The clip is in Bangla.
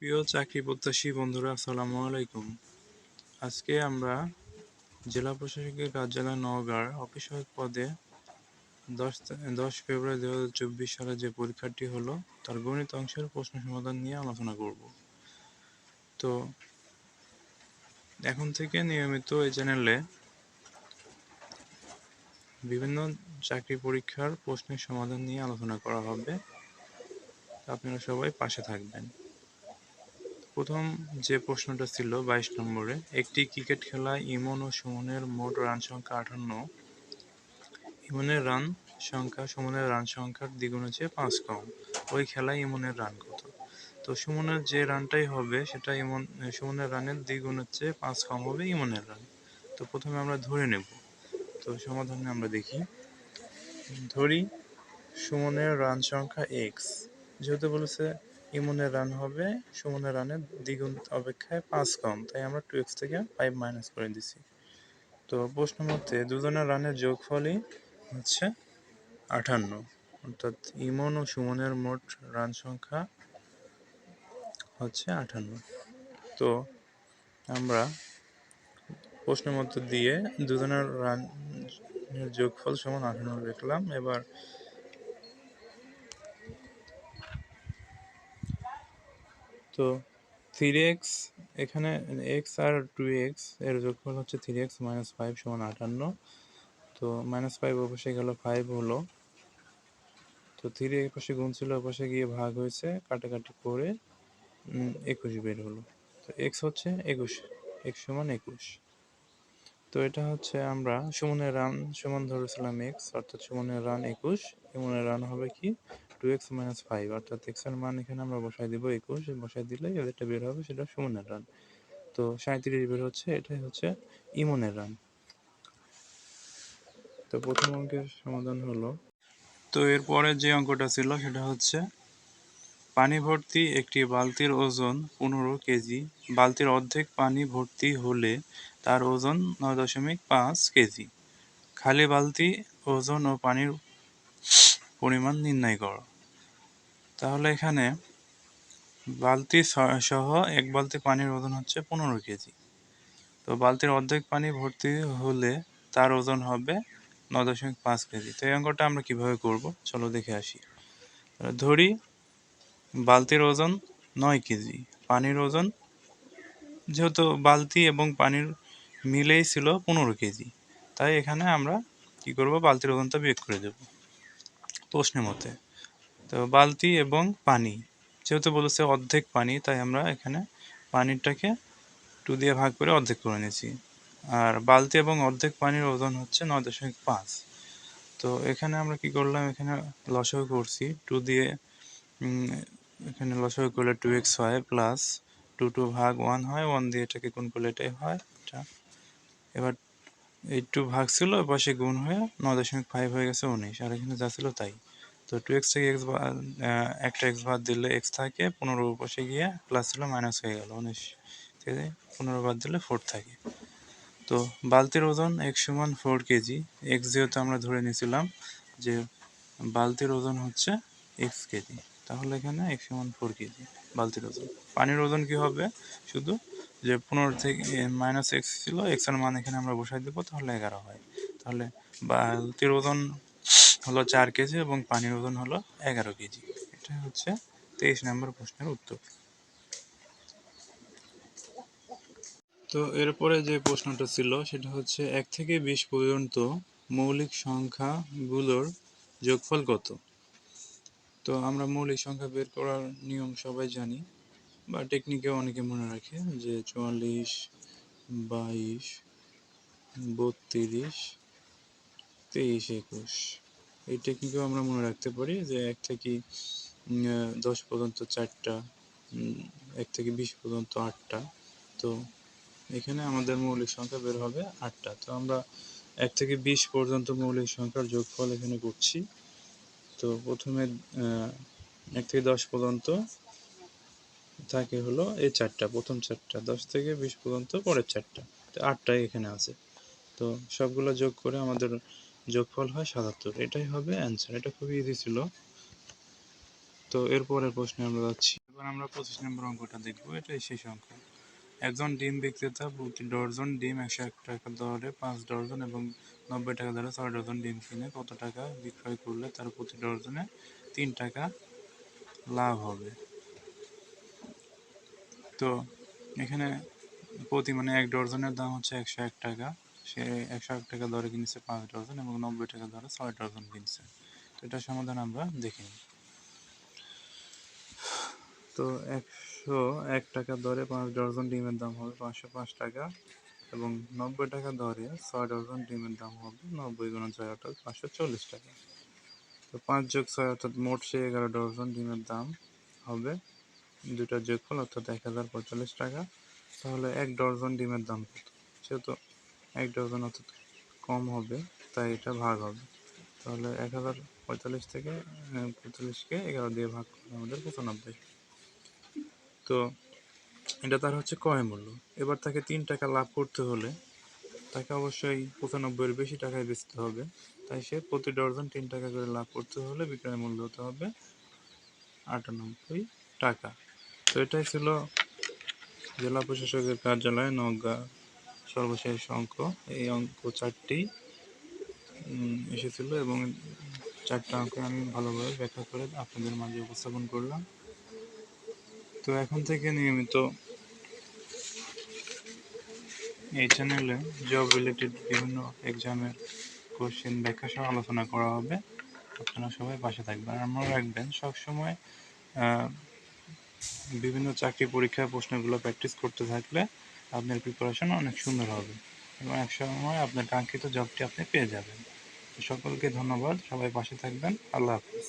প্রিয় চাকরি প্রত্যাশী বন্ধুরা, আসসালামু আলাইকুম। আজকে আমরা জেলা প্রশাসকের কার্যালয় নওগাঁর অফিস সহায়ক পদে 10 ফেব্রুয়ারি 2024 সালে যে পরীক্ষাটি হলো তার গণিত অংশের প্রশ্ন সমাধান নিয়ে আলোচনা করব। তো এখন থেকে নিয়মিত এই চ্যানেলে বিভিন্ন চাকরি পরীক্ষার প্রশ্নের সমাধান নিয়ে আলোচনা করা হবে। আপনারা সবাই পাশে থাকবেন। প্রথম যে প্রশ্নটা ছিল 22 নম্বরে, একটি ক্রিকেট খেলায় ইমন ও সুমনের মোট রান সংখ্যা 58। সুমনের রান সংখ্যার দ্বিগুণের চেয়ে 5 কম। ওই খেলায় ইমনের রান কত? তো সুমনের যে রানটাই হবে সেটা সুমনের রানের দ্বিগুণের চেয়ে 5 কম হবে ইমনের রান। তো প্রথমে আমরা ধরে নেব। তো সমাধানে আমরা দেখি, ধরি সুমনের রান সংখ্যা এক্স, যেহেতু বলেছে ইমনের রান হবে সুমনের রানের দ্বিগুণ অপেক্ষায় 5 কম, তাই আমরা 2x থেকে 5 মাইনাস করে দিছি। তো প্রশ্ন মতে দুজনের রানের যোগফলই হচ্ছে 58, অর্থাৎ ইমন ও সুমনের মোট রান সংখ্যা হচ্ছে 58। তো আমরা প্রশ্নের মধ্যে দিয়ে দুজনের রানের যোগফল সমান 58 লিখলাম। এবার তো 3x, এখানে x আর 2x এর যোগফল হচ্ছে 3x মাইনাস 5 সমান 58। তো মাইনাস 5 অবশ্যই গেল, 5 হলো। তো 3 এই পাশে গুণ ছিল, পাশে গিয়ে ভাগ হয়েছে, কাটাকাটি করে 21 বের হলো। তো x হচ্ছে 21, x সমান 21। তো এটা হচ্ছে আমরা সুমনের রান সমান ধরেছিলাম x, অর্থাৎ সুমনের রান 21, ইমনের রান হবে কি 2x মাইনাস 5, অর্থাৎ x এর মান এখানে আমরা বসাই দিব 21, বসাই দিলে যেটা বের হবে সেটা সুমনের রান। তো 37 বের হচ্ছে, এটাই হচ্ছে ইমনের রান। তো প্রথম অঙ্কের সমাধান হলো। তো এরপরে যে অঙ্কটা ছিল সেটা হচ্ছে পানি ভর্তি একটি বালতির ওজন 15 কেজি। বালতির অর্ধেক পানি ভর্তি হলে তার ওজন 9.5 কেজি। খালি বালতি ওজন ও পানির পরিমাণ নির্ণয় করো। তাহলে এখানে বালতি সহ এক বালতি পানির ওজন হচ্ছে 15 কেজি। তো বালতির অর্ধেক পানি ভর্তি হলে তার ওজন হবে 9.5 কেজি। তো এই অঙ্কটা আমরা কিভাবে করব, চলো দেখে আসি। ধরি বালতির ওজন 9 কেজি, পানির ওজন, যেহেতু বালতি এবং পানির মিলেই ছিল 15 কেজি, তাই এখানে আমরা কি করব, বালতির ওজনটা বিয়োগ করে দেব প্রশ্নের মতে। তো বালতি এবং পানি, যেহেতু বলেছে অর্ধেক পানি, তাই আমরা এখানে পানিরটাকে 2 দিয়ে ভাগ করে অর্ধেক করে নিয়েছি। আর বালতি এবং অর্ধেক পানির ওজন হচ্ছে 9.5। তো এখানে আমরা কি করলাম, এখানে লসাগু করছি 2 দিয়ে, এখানে লসাগু করলে 2x হয়, প্লাস 2 ভাগ 1 হয়, 1 দিয়ে এটাকে গুণ করলে এটাই হয় এটা। এবার এই 2 ভাগ ছিল, ওই পাশে গুণ হয়ে 9.5 হয়ে গেছে 19, আর এখানে যা ছিল তাই। তো 2x থেকে একটা x বাদ দিলে x থাকে, 15 পাশে গিয়ে প্লাস ছিল মাইনাস হয়ে গেল, 19 থেকে 15 বাদ দিলে 4 থাকে। তো বালতির ওজন x সমান 4 কেজি। x যেহেতু আমরা ধরে নিয়েছিলাম যে বালতির ওজন হচ্ছে x কেজি, তাহলে এখানে x সমান 4 কেজি বালতির ওজন। পানির ওজন কি হবে, শুধু যে 15 থেকে মাইনাস x ছিল, x এর মান এখানে আমরা বসাই দেবো, তাহলে 11 হয়। তাহলে বালতির ওজন হলো 4 কেজি এবং পানির ওজন হলো 11 কেজি। এটা হচ্ছে 23 নম্বর প্রশ্নের উত্তর। তো এরপরে যে প্রশ্নটা ছিল সেটা হচ্ছে 1 থেকে 20 পর্যন্ত মৌলিক সংখ্যাগুলোর যোগফল কত? তো আমরা মৌলিক সংখ্যা বের করার নিয়ম সবাই জানি, বা টেকনিকেও অনেকে মনে রাখে, যে 44, 22, 32, 23, 21। এই টেকনিকেও আমরা মনে রাখতে পারি যে 1 থেকে 10 পর্যন্ত 4টা, 1 থেকে 20 পর্যন্ত 8টা। তো এখানে আমাদের মৌলিক সংখ্যা বের হবে 8টা। তো আমরা 1 থেকে 20 পর্যন্ত মৌলিক সংখ্যার যোগফল এখানে করছি। তো প্রথমে 1 থেকে 10 পর্যন্ত থাকে হলো এই 4টা, প্রথম 4টা, 10 থেকে 20 পর্যন্ত পরের 4টা, তো 8টাই এখানে আছে। তো সবগুলো যোগ করে আমাদের যোগফল হয় 77। এটাই হবে অ্যান্সার। এটা খুবই ইজি ছিল। তো এরপরের প্রশ্নে আমরা যাচ্ছি। এবার আমরা 25 নম্বর অঙ্কটা দেখব। এটাই শেষ অঙ্ক। একজন ডিম বিক্রেতা প্রতি ডজন ডিম 101 টাকা দরে 5 ডজন এবং 90 টাকা দরে 6 ডজন ডিম কিনে কত টাকা বিক্রয় করলে তার প্রতি ডজনে 3 টাকা লাভ হবে। তো এখানে প্রতি মানে 1 ডজনের দাম হচ্ছে 101 টাকা। সে 101 টাকা দরে কিনছে 5 ডজন এবং 90 টাকা দরে 6 ডজন কিনছে। তো এটার সমাধান আমরা দেখে নিই। তো 101 টাকা দরে 5 ডজন ডিমের দাম হবে 505 টাকা এবং 90 টাকা দরে 6 ডজন ডিমের দাম হবে 90 গুণন 6 অর্থাৎ 540 টাকা। তো 5 যোগ 6 অর্থাৎ মোট সে 11 ডজন ডিমের দাম হবে দুটার যোগফল অর্থাৎ 1045 টাকা। তাহলে 1 ডজন ডিমের দাম কত? যেহেতু 1 ডজন অর্থাৎ কম হবে তাই এটা ভাগ হবে। তাহলে 1045 থেকে 45কে 11 দিয়ে ভাগ করলে আমাদের 95। তো এটা তার হচ্ছে ক্রয় মূল্য। এবার তাকে 3 টাকা লাভ করতে হলে তাকে অবশ্যই 95-এর বেশি টাকায় বেচতে হবে। তাই সে প্রতি ডজন 3 টাকা করে লাভ করতে হলে বিক্রয় মূল্য হতে হবে 98 টাকা। তো এটাই ছিল জেলা প্রশাসকের কার্যালয় নওগাঁ সর্বশেষ অঙ্ক। এই অঙ্ক 4টি এসেছিল এবং 4টা অঙ্ক আমি ভালোভাবে ব্যাখ্যা করে আপনাদের মাঝে উপস্থাপন করলাম। তো এখন থেকে নিয়মিত এই চ্যানেলে জব রিলেটেড বিভিন্ন এক্সামের কোশ্চেন ব্যাখ্যা সহ আলোচনা করা হবে। আপনারা সবাই পাশে থাকবেন। আর মনে রাখবেন সবসময় বিভিন্ন চাকরি পরীক্ষার প্রশ্নগুলো প্র্যাকটিস করতে থাকলে আপনার প্রিপারেশন অনেক সুন্দর হবে এবং একসময় আপনার কাঙ্ক্ষিত জবটি আপনি পেয়ে যাবেন। সকলকে ধন্যবাদ। সবাই পাশে থাকবেন। আল্লাহ হাফিজ।